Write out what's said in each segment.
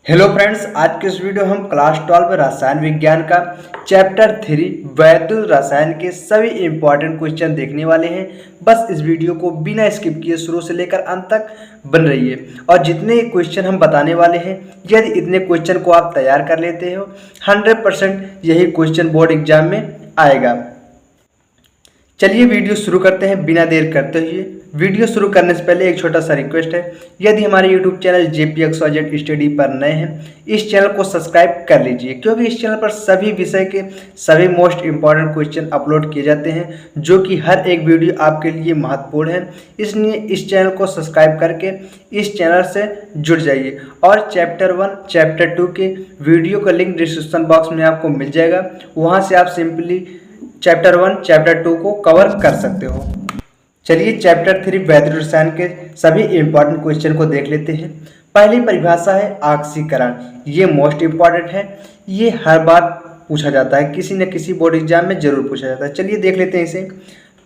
Hello friends, आज के इस वीडियो हम क्लास 12 रसायन विज्ञान का चैप्टर 3 वैद्युत रसायन के सभी इंपॉर्टेंट क्वेश्चन देखने वाले हैं। बस इस वीडियो को बिना स्किप किए शुरू से लेकर अंत तक बन रही है। और जितने क्वेश्चन हम बताने वाले हैं, यदि इतने क्वेश्चन को आप तैयार कर लेते हो 100% यही क्वेश्चन बोर्ड एग्जाम में आएगा। चलिए वीडियो शुरू करते हैं बिना देर करते हुए। वीडियो शुरू करने से पहले एक छोटा सा रिक्वेस्ट है, यदि हमारे यूट्यूब चैनल JPXYZ स्टडी पर नए हैं, इस चैनल को सब्सक्राइब कर लीजिए, क्योंकि इस चैनल पर सभी विषय के सभी मोस्ट इंपॉर्टेंट क्वेश्चन अपलोड किए जाते हैं, जो कि हर एक वीडियो आपके लिए महत्वपूर्ण है। इसलिए इस चैनल को सब्सक्राइब करके इस चैनल से जुड़ जाइए। और चैप्टर 1 चैप्टर 2 के वीडियो का लिंक डिस्क्रिप्शन बॉक्स में आपको मिल जाएगा, वहाँ से आप सिंपली चैप्टर 1 चैप्टर 2 को कवर कर सकते हो। चलिए चैप्टर 3 वैद्युत रसायन के सभी इंपॉर्टेंट क्वेश्चन को देख लेते हैं। पहली परिभाषा है ऑक्सीकरण। ये मोस्ट इंपॉर्टेंट है, ये हर बार पूछा जाता है, किसी न किसी बोर्ड एग्जाम में जरूर पूछा जाता है। चलिए देख लेते हैं इसे।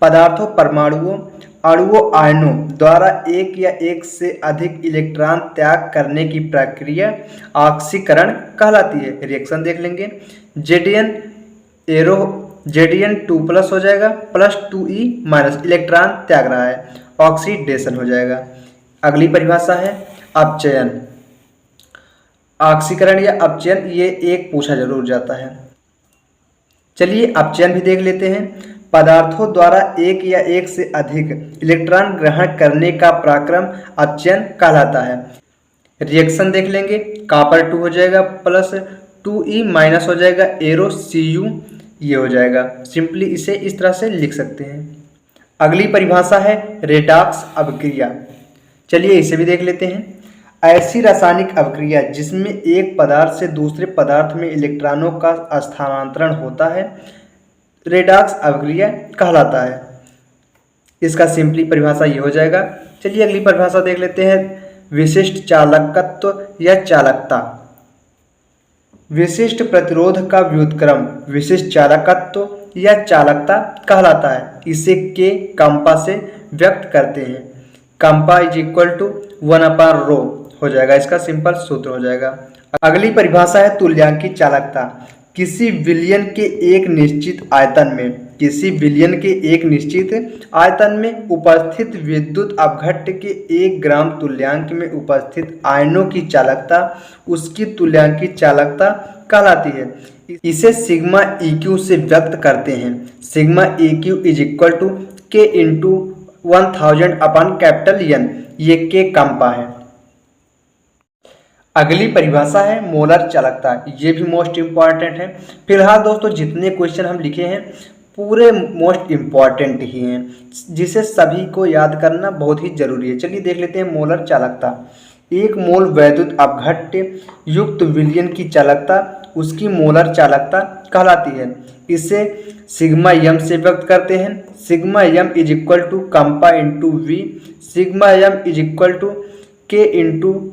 पदार्थों, परमाणुओं, अणुओं, आयनों द्वारा एक या एक से अधिक इलेक्ट्रॉन त्याग करने की प्रक्रिया ऑक्सीकरण कहलाती है। रिएक्शन देख लेंगे। जेडीएन 2+ हो जाएगा, +2E- इलेक्ट्रॉन त्याग रहा है, ऑक्सीडेशन हो जाएगा। अगली परिभाषा है अपचयन। ऑक्सीकरण या अपचयन, ये एक पूछा जरूर जाता है। चलिए अपचयन भी देख लेते हैं। पदार्थों द्वारा एक या एक से अधिक इलेक्ट्रॉन ग्रहण करने का प्रक्रम अपचयन कहलाता है। रिएक्शन देख लेंगे। कॉपर 2 हो जाएगा, +2E- हो जाएगा, एरो Cu ये हो जाएगा। सिंपली इसे इस तरह से लिख सकते हैं। अगली परिभाषा है रेडॉक्स अभिक्रिया। चलिए इसे भी देख लेते हैं। ऐसी रासायनिक अभिक्रिया जिसमें एक पदार्थ से दूसरे पदार्थ में इलेक्ट्रॉनों का स्थानांतरण होता है, रेडॉक्स अभिक्रिया कहलाता है। इसका सिंपली परिभाषा ये हो जाएगा। चलिए अगली परिभाषा देख लेते हैं। विशिष्ट चालकत्व या चालकता। विशिष्ट प्रतिरोध का व्युत्क्रम विशिष्ट चालकत्व या चालकता कहलाता है। इसे के कंपा से व्यक्त करते हैं। कंपा = 1/ρ हो जाएगा, इसका सिंपल सूत्र हो जाएगा। अगली परिभाषा है तुल्यांकी चालकता। किसी विलयन के एक निश्चित आयतन में उपस्थित विद्युत अपघट्य के 1 ग्राम तुल्यांक में उपस्थित आयनों की चालकता उसकी तुल्यांकी चालकता कहलाती है। इसे सिग्मा EQ से व्यक्त करते हैं। Sigma EQ = K × 1000/N। ये के कंपा है। अगली परिभाषा है मोलर चालकता। ये भी मोस्ट इंपॉर्टेंट है। फिलहाल दोस्तों जितने क्वेश्चन हम लिखे हैं पूरे मोस्ट इंपॉर्टेंट ही हैं, जिसे सभी को याद करना बहुत ही जरूरी है। चलिए देख लेते हैं मोलर चालकता। 1 मोल वैद्युत अपघट्य युक्त विलयन की चालकता उसकी मोलर चालकता कहलाती है। इसे सिग्मा m से व्यक्त करते हैं। सिग्मा m = कंपा × V। Sigma m = K ×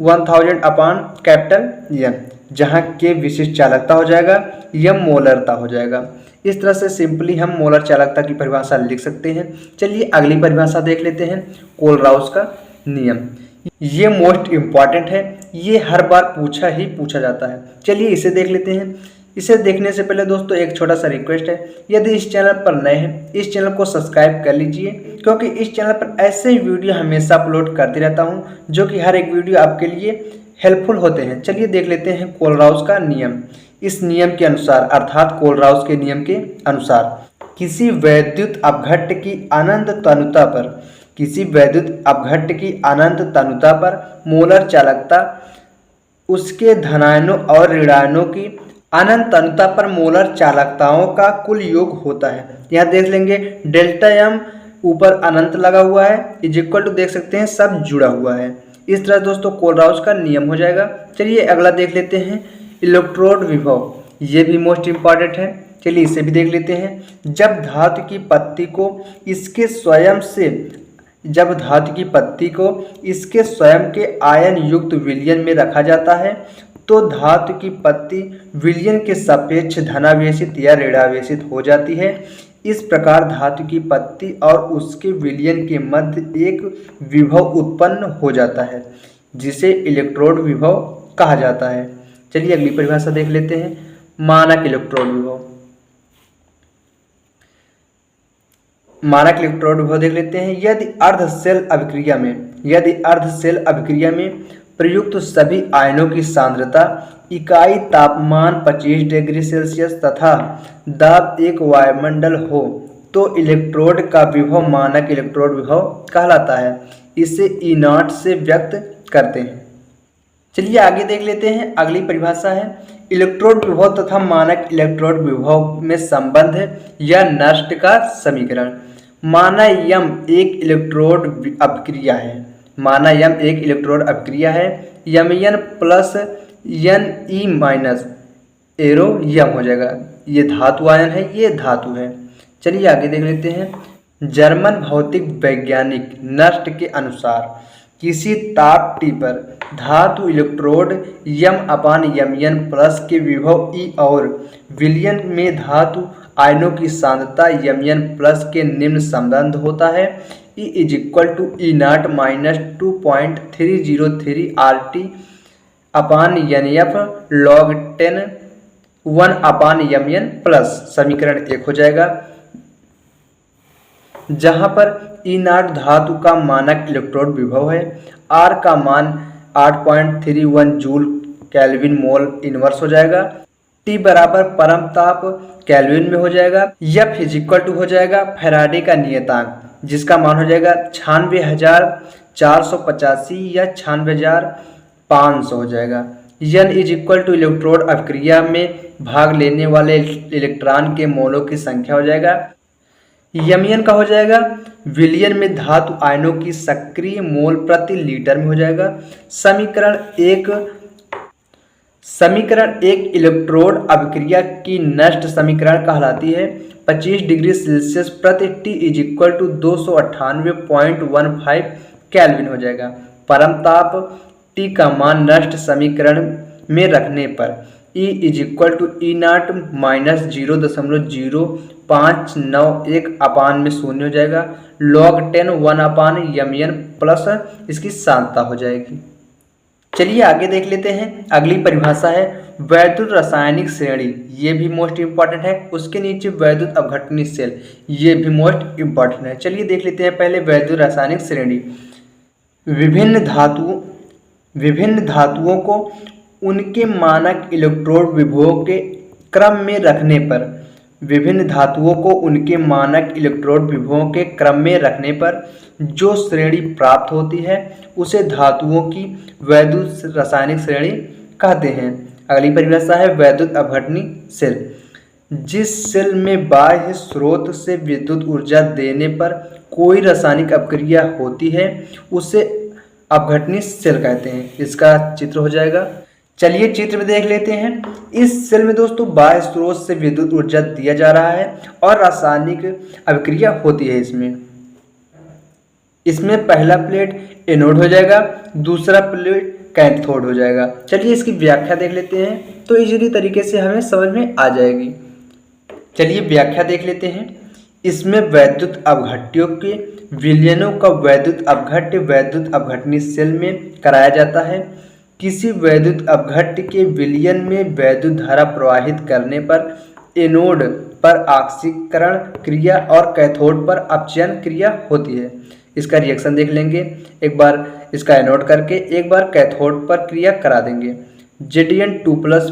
1000/N, जहाँ K विशिष्ट चालकता हो जाएगा, M मोलरता हो जाएगा। इस तरह से सिंपली हम मोलर चालकता की परिभाषा लिख सकते हैं। चलिए अगली परिभाषा देख लेते हैं। कोलराउस का नियम। ये मोस्ट इम्पॉर्टेंट है, ये हर बार पूछा जाता है। चलिए इसे देख लेते हैं। इसे देखने से पहले दोस्तों एक छोटा सा रिक्वेस्ट है, यदि इस चैनल पर नए हैं इस चैनल को सब्सक्राइब कर लीजिए, क्योंकि इस चैनल पर ऐसे ही वीडियो हमेशा अपलोड करते रहता हूं, जो कि हर एक वीडियो आपके लिए हेल्पफुल होते हैं। चलिए देख लेते हैं कोलराउस का नियम। इस नियम के अनुसार, अर्थात कोलराउस के नियम के अनुसार, किसी वैद्युत अपघट्य की अनंत तनुता पर मोलर चालकता उसके धनायनों और ऋणायनों की अनंत तनुता पर मोलर चालकताओं का कुल योग होता है। यहाँ देख लेंगे ΔM ऊपर अनंत लगा हुआ है, = देख सकते हैं सब जुड़ा हुआ है। इस तरह दोस्तों कोलराउस का नियम हो जाएगा। चलिए अगला देख लेते हैं इलेक्ट्रोड विभव। ये भी मोस्ट इंपॉर्टेंट है। चलिए इसे भी देख लेते हैं। जब धातु की पत्ती को इसके स्वयं के आयन युक्त विलयन में रखा जाता है, तो धातु की पत्ती विलयन के सापेक्ष धनावेशित या ऋणावेशित हो जाती है। इस प्रकार धातु की पत्ती और उसके विलयन के मध्य एक विभव उत्पन्न हो जाता है, जिसे इलेक्ट्रोड विभव कहा जाता है। चलिए अगली परिभाषा देख लेते हैं, मानक इलेक्ट्रॉन विभव। मानक इलेक्ट्रॉन विभव देख लेते हैं। यदि अर्ध शेल अभिक्रिया में प्रयुक्त सभी आयनों की सांद्रता इकाई तापमान 25 डिग्री सेल्सियस तथा दाब 1 वायुमंडल हो तो इलेक्ट्रोड का विभव मानक इलेक्ट्रोड विभव कहलाता है। इसे E0 से व्यक्त करते हैं। चलिए आगे देख लेते हैं। अगली परिभाषा है इलेक्ट्रोड विभव तथा मानक इलेक्ट्रोड विभव में संबंध या नष्ट का समीकरण। माना यम एक इलेक्ट्रोड अभिक्रिया है। माना यम एक इलेक्ट्रोड अभिक्रिया है। यमन plus n e minus arrow यम हो जाएगा। ये धातु आयन है, ये धातु है। चलिए आगे देख लेते हैं। जर्मन भौतिक वैज्ञानिक नस्ट के अनुसार किसी ताप T पर धातु इलेक्ट्रोड यम प्लस के विभव E और विलयन में धातु आयनों की सांद्रता यमन प्लस के निम्न संबंध होता है। E = E0 माइनस 2.303 RT अपान NF log 10 1 अपान Mn प्लस। समीकरण 1 हो जाएगा, जहां पर E0 धातु का मानक इलेक्ट्रोड विभव है। R का मान 8.31 जूल केल्विन मोल इनवर्स हो जाएगा। T बराबर परम ताप केल्विन में हो जाएगा। F = हो जाएगा फैराडे का नियतांक, जिसका मान हो जाएगा 96,485 या 96,500 हो जाएगा। N = इलेक्ट्रोड अभिक्रिया में भाग लेने वाले इलेक्ट्रॉन के मोलों की संख्या हो जाएगा। यमन का हो जाएगा विलयन में धातु आयनों की सक्रिय मोल प्रति लीटर में हो जाएगा। समीकरण एक इलेक्ट्रोड अभिक्रिया की नष्ट समीकरण कहलाती है। 25 डिग्री सेल्सियस प्रति T = 298.15 केल्विन हो जाएगा। परम ताप T का मान नष्ट समीकरण में रखने पर E = E0 माइनस 0.0591 अपान में 0 हो जाएगा। log 10 1 अपान Mn प्लस इसकी सांद्रता हो जाएगी। चलिए आगे देख लेते हैं। अगली परिभाषा है वैद्युत रासायनिक श्रेणी। ये भी मोस्ट इंपॉर्टेंट है। उसके नीचे वैद्युत अपघटनी सेल, ये भी मोस्ट इंपॉर्टेंट है। चलिए देख लेते हैं पहले वैद्युत रासायनिक श्रेणी। विभिन्न धातुओं को उनके मानक इलेक्ट्रोड विभवों के क्रम में रखने पर जो श्रेणी प्राप्त होती है उसे धातुओं की वैद्युत रासायनिक श्रेणी कहते हैं। अगली परिभाषा है वैद्युत अपघटनी सेल। जिस सेल में बाह्य स्रोत से विद्युत ऊर्जा देने पर कोई रासायनिक अपक्रिया होती है उसे अपघटनी सेल कहते हैं। इसका चित्र हो जाएगा। चलिए चित्र में देख लेते हैं। इस सेल में दोस्तों बाह्य स्रोत से विद्युत ऊर्जा दिया जा रहा है और रासायनिक अभिक्रिया होती है। इसमें पहला प्लेट एनोड हो जाएगा, दूसरा प्लेट कैथोड हो जाएगा। चलिए इसकी व्याख्या देख लेते हैं तो इजीली तरीके से हमें समझ में आ जाएगी। चलिए व्याख्या देख लेते हैं। इसमें वैद्युत अपघट्यों के विलयनों का वैद्युत अपघट्य वैद्युत अपघटनी सेल में कराया जाता है। किसी वैद्युत अपघट्य के विलयन में वैद्युत धारा प्रवाहित करने पर एनोड पर ऑक्सीकरण क्रिया और कैथोड पर अपचयन क्रिया होती है। इसका रिएक्शन देख लेंगे। एक बार इसका एनोड करके एक बार कैथोड पर क्रिया करा देंगे। Zn2 प्लस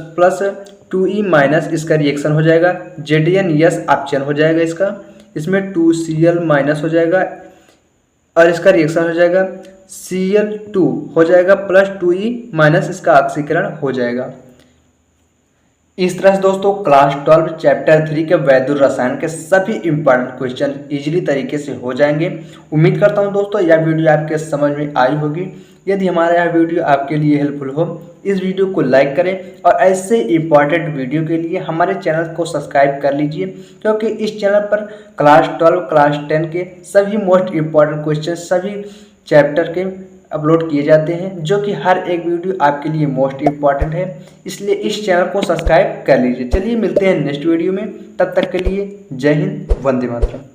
2E माइनस इसका रिएक्शन हो जाएगा। Zn अपचयन हो जाएगा इसका। इसमें 2Cl माइनस हो जाएगा और इसका रिएक्शन हो जाएगा Cl2 हो जाएगा प्लस 2E माइनस इसका ऑक्सीकरण हो जाएगा। इस तरह से दोस्तों क्लास 12 चैप्टर 3 के वैद्युत रसायन के सभी इंपॉर्टेंट क्वेश्चन इजीली तरीके से हो जाएंगे। उम्मीद करता हूं दोस्तों यह वीडियो आपके समझ में आई होगी। यदि हमारा यह वीडियो आपके लिए हेल्पफुल हो, इस वीडियो को लाइक करें और ऐसे इंपॉर्टेंट वीडियो के लिए हमारे चैनल को सब्सक्राइब कर लीजिए, क्योंकि इस चैनल पर क्लास 12 क्लास 10 के सभी मोस्ट इंपॉर्टेंट क्वेश्चन सभी चैप्टर के अपलोड किए जाते हैं, जो कि हर एक वीडियो आपके लिए मोस्ट इंपॉर्टेंट है। इसलिए इस चैनल को सब्सक्राइब कर लीजिए। चलिए मिलते हैं नेक्स्ट वीडियो में, तब तक के लिए जय हिंद, वंदे मातरम।